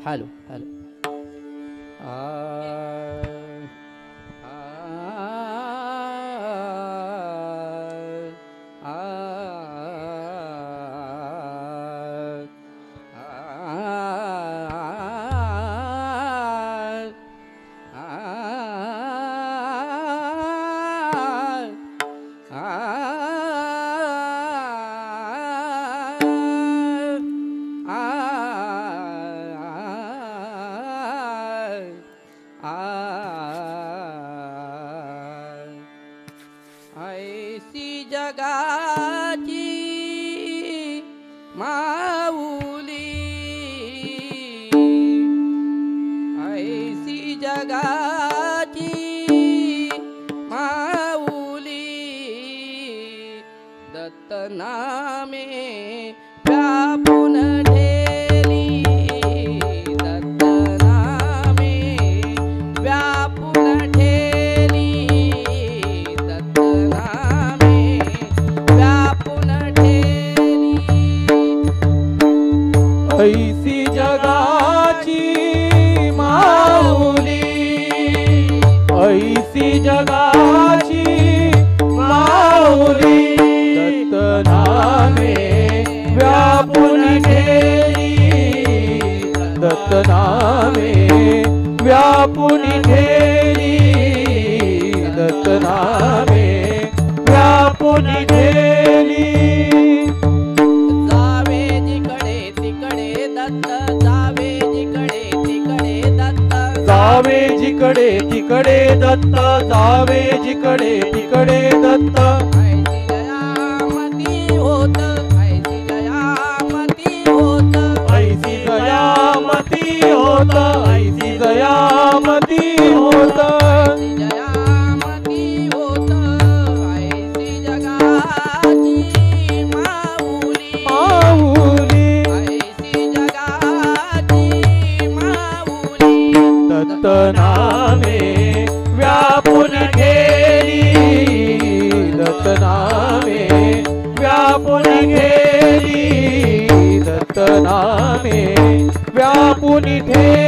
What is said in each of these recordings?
Hello hello ऐसी जगाची माऊली, ऐसी जगाची माऊली, दत्त नामे व्यापून ठेली, दत्त नामे व्यापून ठेली, दत्त नामे व्यापून ठेली. ऐसी जगाची माऊली, ऐसी जगाची माऊली, दत्त नामे व्यापून ठेली, दत्त नामे व्यापून ठेली, दत्त नामे व्यापून ठेली. जावे जिकडे तिकडे दत्त, जावे जिकडे तिकडे दत्त, जावे जिकडे तिकडे दत्त, जावे जिकडे तिकडे दत्त. ऐसी दयामती होत, ऐसी दयामती होत, ऐसी दयामती होत, ऐसी दयामती होत, ऐसी दयामती होत, ऐसी जगाची माऊली, माऊली, ऐसी जगाची माऊली, दत्त नामे व्यापून ठेली, दत्त नामे व्यापून ठेली, दत्त नामे व्यापून ठेली.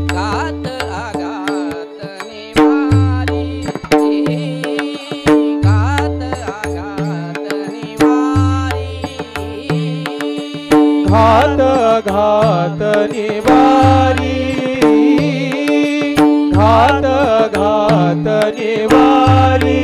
घात आघात निवारी, घात आघात निवारी, घात घात निवारी, घात घात निवारी, घात आघात निवारी.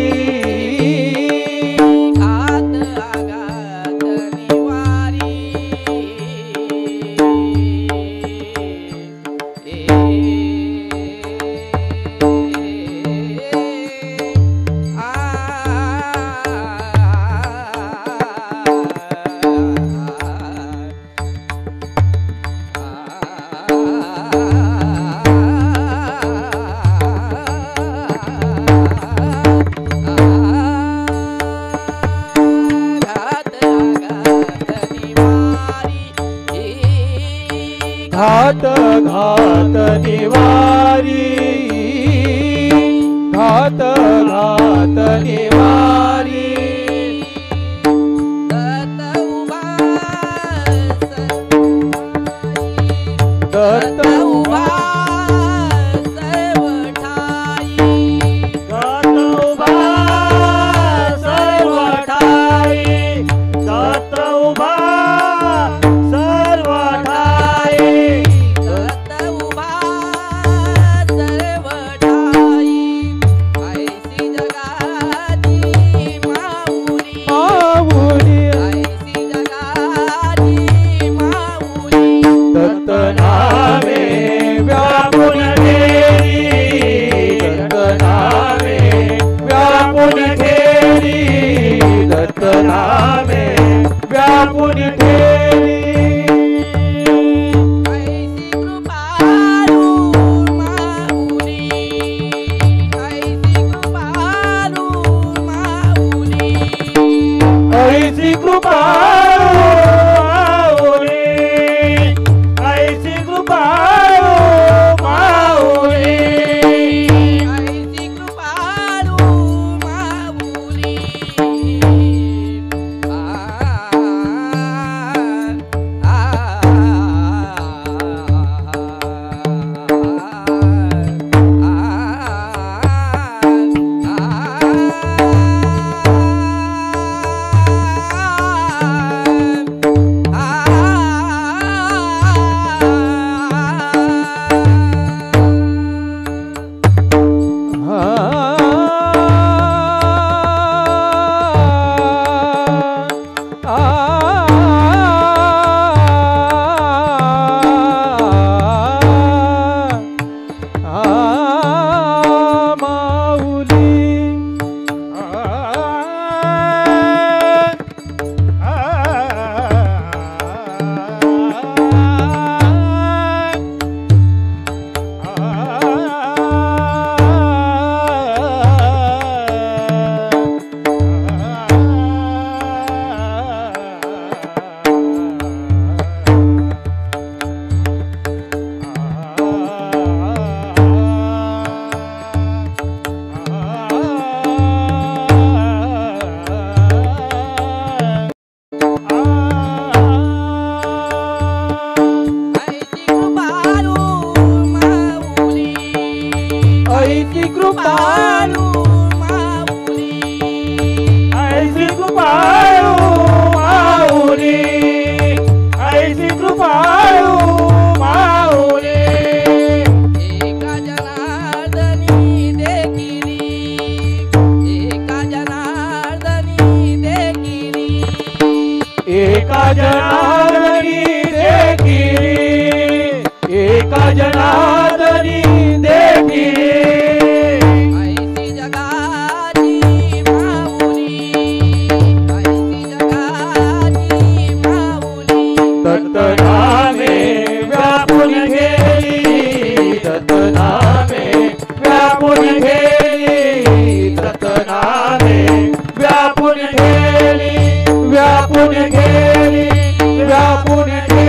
कृपाळू माऊली, ऐसी कृपाळू माऊली, ऐसी कृपाळू माऊली. ऐसी कृपाळू माऊली, ऐसी कृपाळू माऊली, ऐसी कृपाळू माऊली, एका जनार्दनी देखिली, एका जनार्दनी देखिली, एका जनार्दनी देखिली, एका जनार्दनी देखिली, ऐसी जगाची माऊली, ऐसी जगाची माऊली. दत्तनामे व्यापून गेली, दत्तनामे व्यापून गेली, दत्तनामे व्यापून गेली, व्यापून गेली, व्यापून गेली.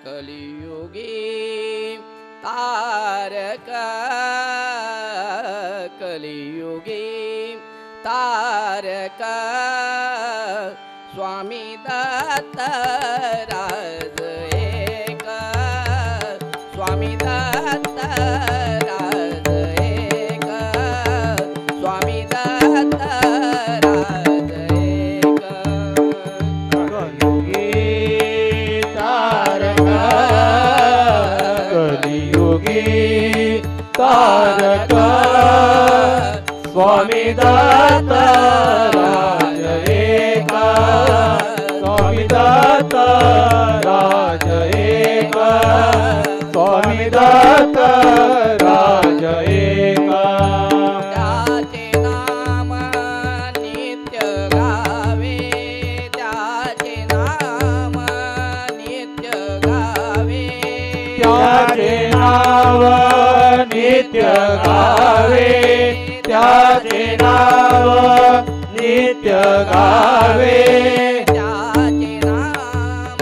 कलियुगी तारक, कलियुगी तारक, स्वामी दत्त राज एक, स्वामी दत्त राज एक, स्वामी दत्त राज एक. कलियुगी तारक, कलियुगी तारक, स्वामी दत्त राज एक, स्वामी दत्त राज एक, स्वामी दत्त राज एक. त्याचे नाम नित्य गावे, त्याचे नाम नित्य गावे, त्याचे नाव नित्य गावे, त्याचे नाव नित्य गावे, त्याचे नाम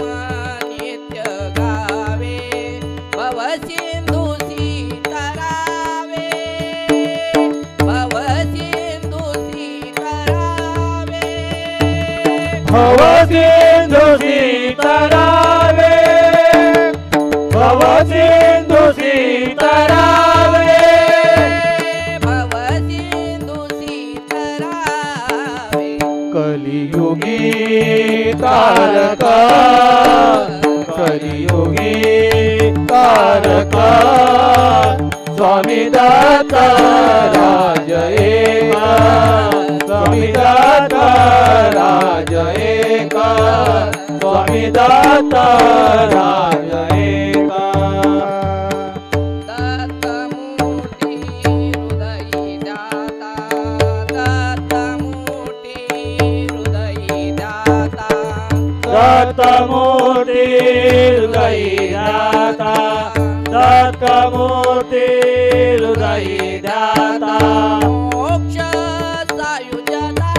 भवसिंधू सीतरावे भवसिंधू सीतरावे भवसिंधू सीतरावे कलियुगी तारका कलियुगी तारका स्वामी दाता राज एका स्वामी दाता राज एका स्वामी दाता राज एका दत्तमूर्ती हृदयी दाता दत्तमूर्ती हृदयी दाता दत्तमूर्ती हृदयी दाता दत्तमूर्ती हृदयी दाता मोक्ष सायुज्यता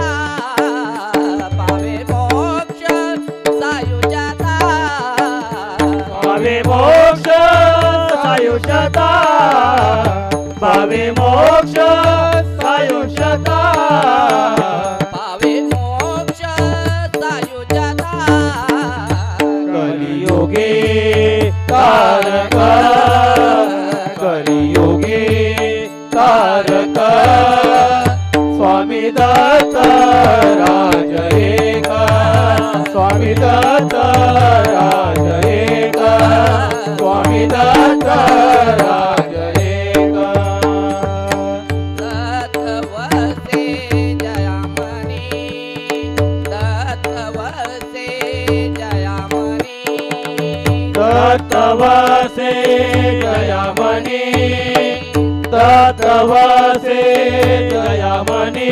पावे मोक्ष सायुज्यता पावे मोक्ष सायुष्यता पावे मोक्ष सायुष्यता पावे मोक्ष सायुज्यता कलियुगे तारका कलियुगे तारका स्वामी दत्त राज एका स्वामी दत्त राज एका स्वामी दत्त राज एका दत्तवसे जयामणी दत्तवसे जयामणी दत्तवसे जयामणी दत्तवसे जयामणी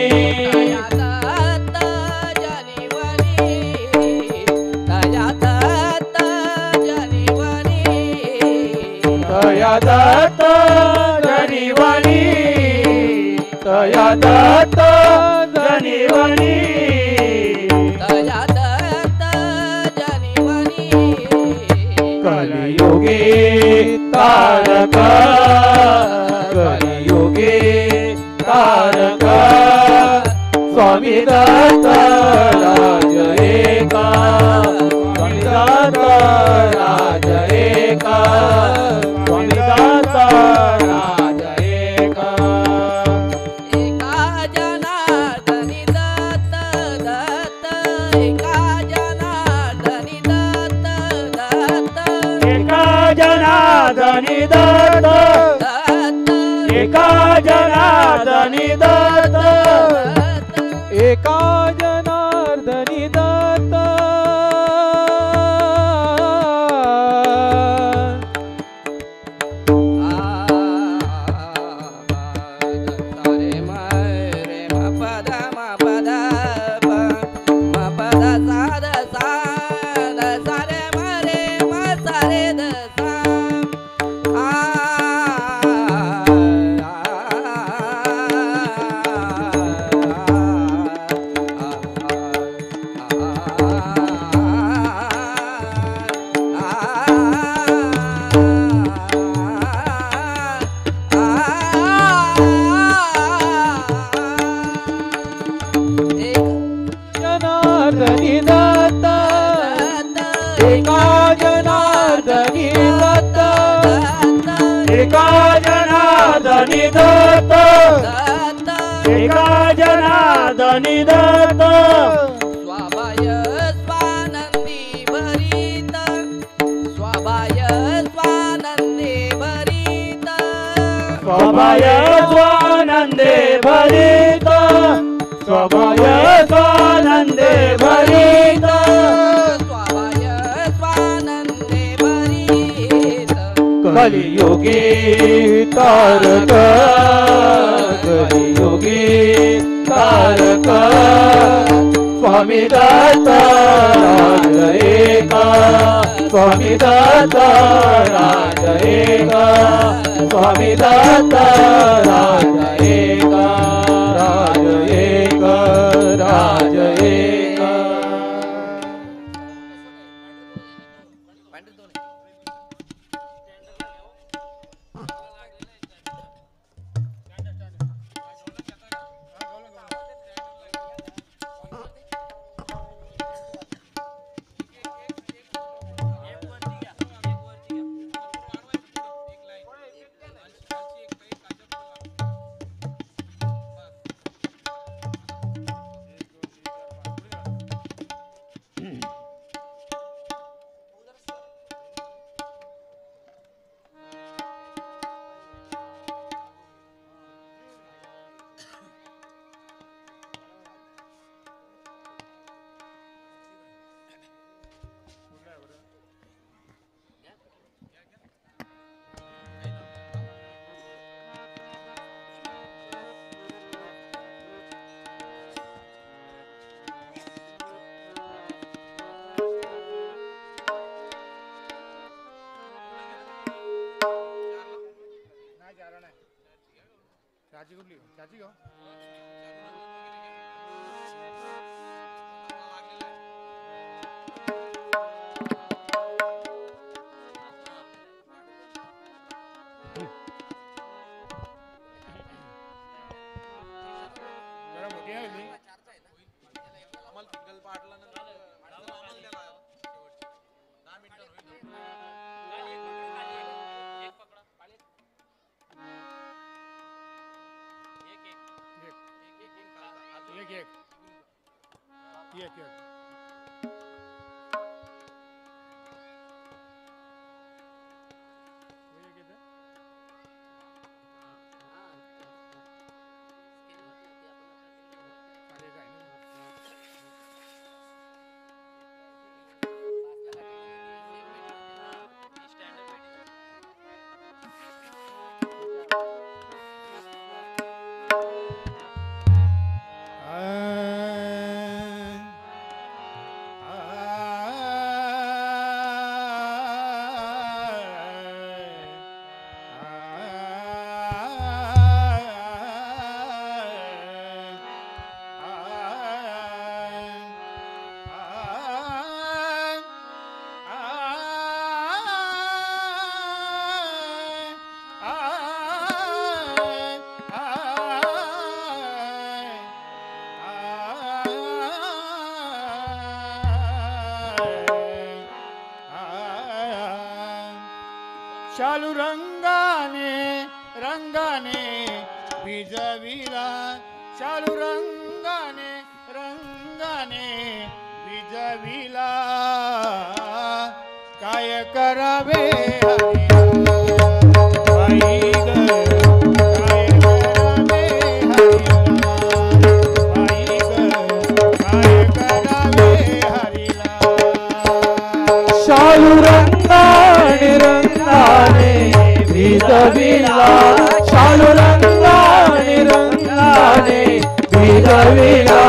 दया दत्त जनिवनी तया दत्त जनिवनी तया दत्त जनिवनी दया दत्त जनिवनी कलियुगे तारका कलियुगे तारका स्वामी दत्त राज एका स्वामी दत्त राज एका स्वामी दत्त राज एका एका जनार्दनी दत्त दत्त एका जनार्दनी दत्त दत्त एका जनार्दनी दत्त दत्त एका जनार्दनी दत्त एका जनार्दनी दत्त सारे मरे म पद प म पद साद साद सारे मरे म सारे द सा जनार्दनी दत्त एका जनार्दनी दत्त एका जनार्दनी दत्त एका जनार्दनी दत्त स्वाभाय स्वानंदी भरित स्वाभाय स्वानंदे भरित स्वभाय स्वानंदे भरित स्वभाय स्वानंदे भरित स्वाभाय स्वानंदे भरित कलियुगे तारका कलियुगे तारका स्वामी दत्त राज एका स्वामी दत्त राज एका स्वामी दत्त राज एका राज एका राज एका शालू रंगाने रंगाने विजविला शालू रंगाने रंगाने विजविला काय करावे शालू रंगाने रंगाने भिजविला शालू रंगाने रंगाने भिजविला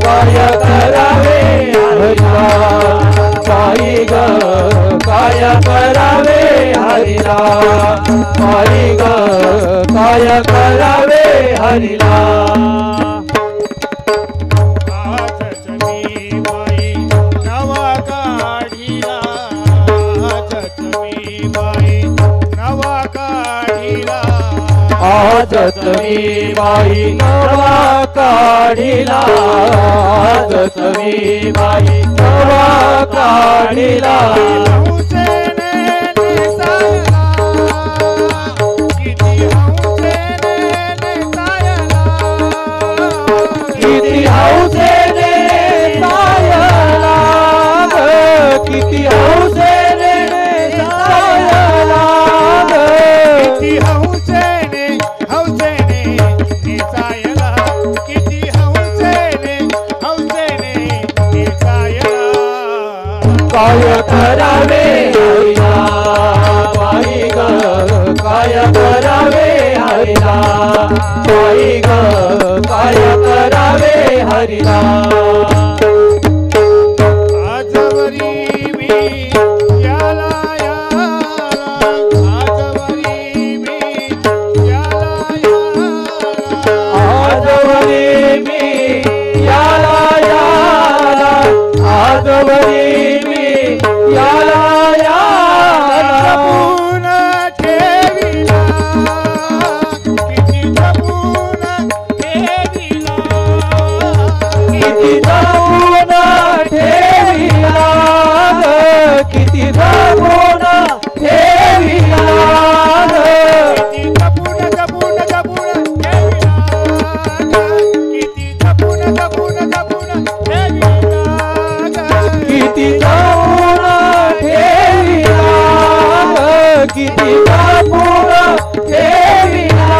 काय करावे हरिला काय करावे हरिला काय करावे हरिला आज तुम्ही बाई नवा काढिला आज तुम्ही बाई नवा काढिला किती हौसेने सायला किती हौसेने सायला किती हौसेने हौसेने निसायला किती हौसेने हौसेने निसायला काय करावे हरिला बाई ग काय करावे हरिला बाई ग काय करावे हरिला आजवरी मी याला याला आजवरी मी याला याला आजवरी मी याला याला आजवरी मी याला याला जपून ठेविला किती जपून ठेविला किती जपून ठेविला किती जपून ठेविला किती जपून जपून जपून ठेविला किती जपून जपून जपून ठेविला किती जपून ठेविला किती जपून ठेविला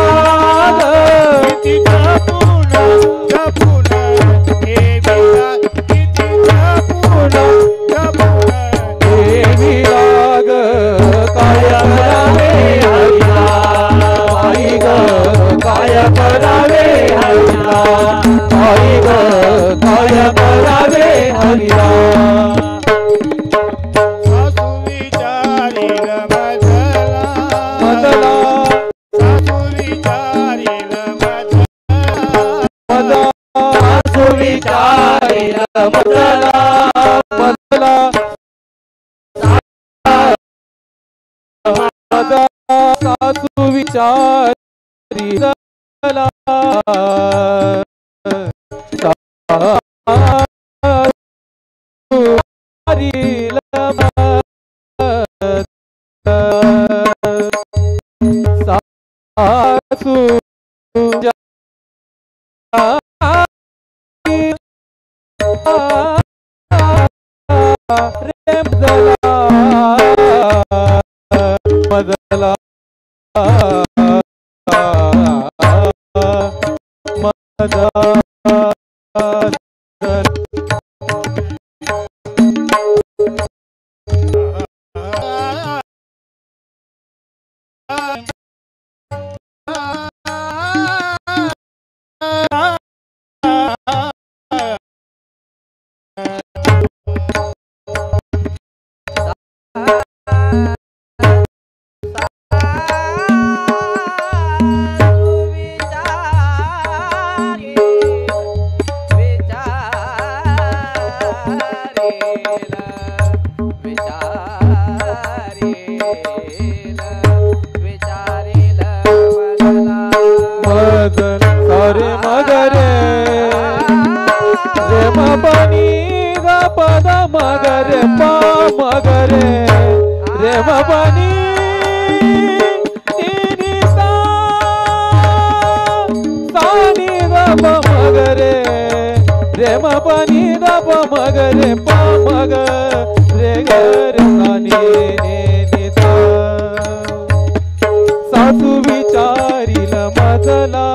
किती जपून जपून ठेविला किती जपून जपून देवीला ग काय करावे हरिला बाई ग काय करावे हरिला बाई ग काय करावे हरिला सासू विचारी ग मजला मदला सासू विचारी मदला मदला माझा सासू विचारी झाला सासू रे मदला मदला सारे मगरे रे मपनी ग पद मगरे पा मगरे रे मपनी नी सा नी ग प मगरे रे मपनी ग प मगरे पा मग रे ग रे सा नी नी सा सासू विचारील मजला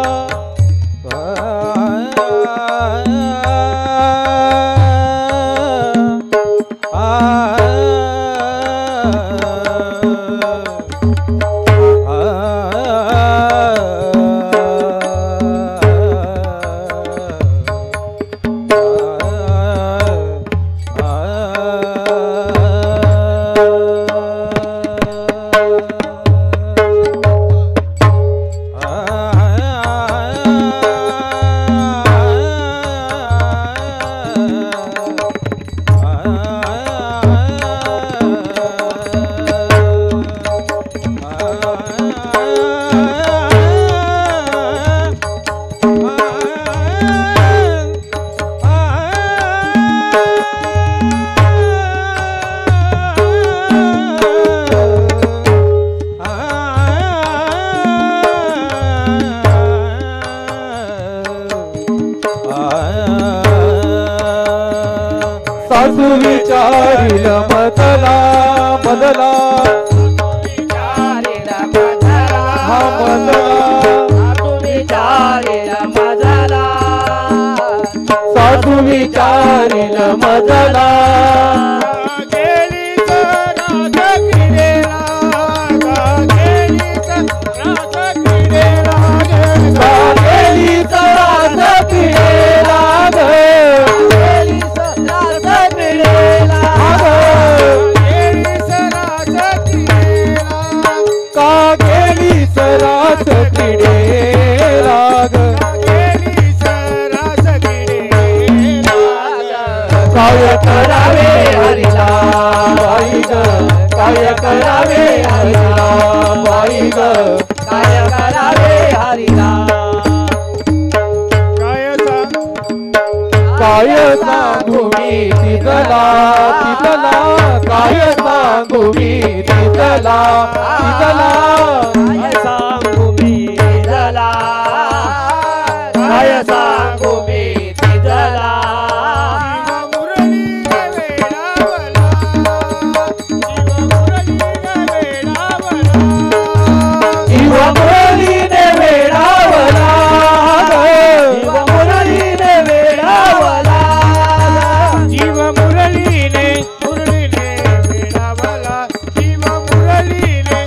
सासू विचारील मदला मदला हा मदला सासू विचारील मदला काय करावे हरिला बाई ग काय करावे हरिला बाई ग काय करावे हरिला काय सांगू मी तिथला तिथला काय सांगू मी तिथला तिथला काय सांगू मी तिथला काय सांगू मी तिथला मुरलीने वेडावला जीव मुरलीने वेडावला जीव मुरलीने वेडावला जीव मुरलीने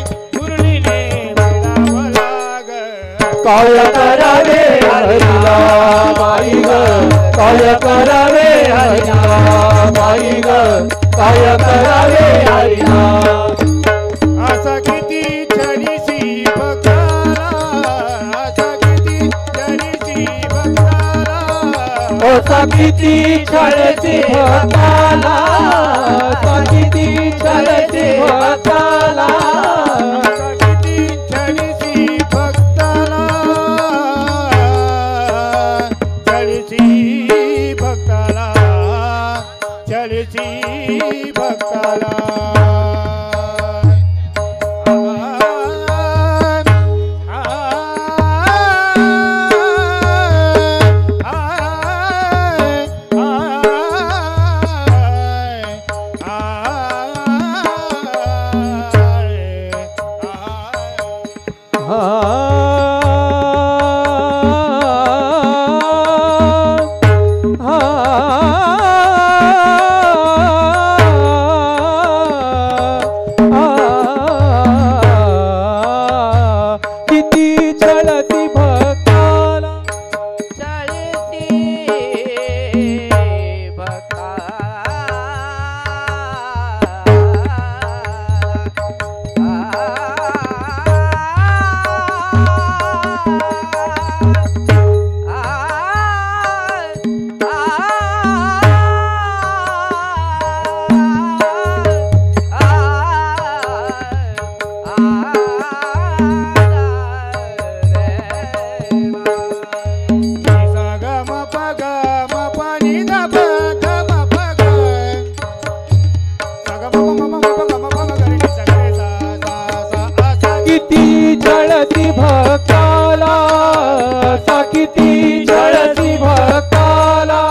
वेडावला काय करावे हरिला बाई ग काय करावे हरिला बाई ग काय करावे हरिला असा किती छडीसी भक्ताला असा किती छडीसी भक्ताला असा किती छळती भक्ताला किती छळती भक्ताला किती छळसी भक्ताला छळसी भक्ताला छळसी भक्ताला किती छळती भक्ताला छळती किती छळती भक्ताला किती छळती भक्ताला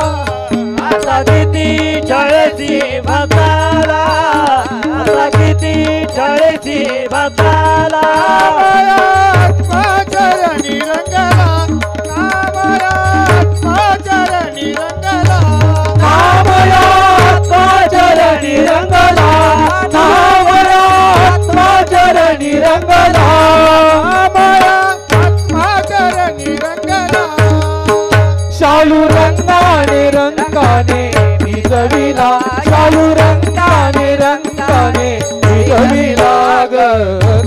किती छळती भक्ताला किती छळती भक्ताला चरणी रंगला चरणी रंगला चरणी रंगला चरणी रंगला चरणी रंगला शालू रंगाने रंगाने भिजविला शालू रंगाने रंगाने भिजविला ग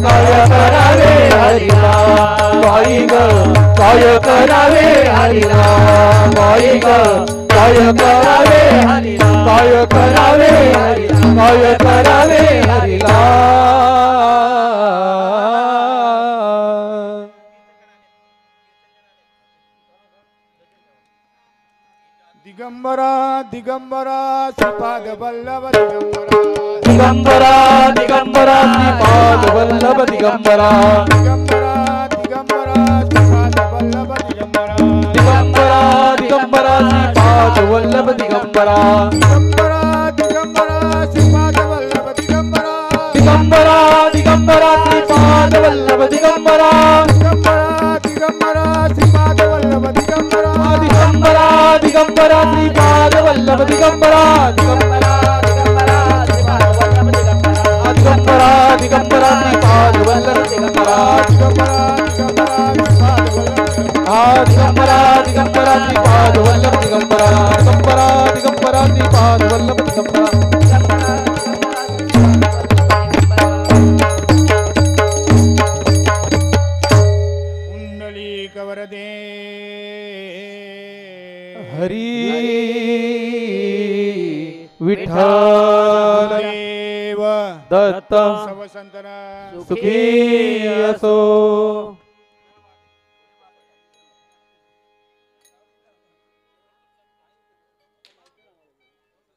काय करावे हरिला बाई ग काय करावे हरिला बाई ग काय करावे हरिला काय करावे हरिला काय करावे हरिला दिगंबरा दिगंबरा श्रीपाद वल्लभ दिगंबरा दिगंबरा दिगंबरा श्रीपाद वल्लभ दिगंबरा दिगंबरा दिगंबरा श्रीपाद वल्लभ दिगंबरा दिगंबरा दिगंबरा श्रीपाद वल्लभ दिगंबरा दिगंबरा दिगंबरा श्रीपाद वल्लभ दिगंबरा दिगंबरा दिगंबरा श्रीपाद वल्लभ दिगंबरा दिगंबरा दिगंबरा श्रीपाद वल्लभ दिगंबरा दिगंबरा दिगंबरा श्रीपाद वल्लभ दिगंबरा दिगंबरा दिगंबरा दिगंबरा श्रीपाद वल्लभ दिगंबरा दिगंबरा दिगंबरा श्रीपाद वल्लभ दिगंबरा दिगंबरा दिगंबरा श्रीपाद वल्लभ दिगंबरा कुंडलिक वरदे हरी विठ्ठल देव दत्त सवसंतना सुखी असो.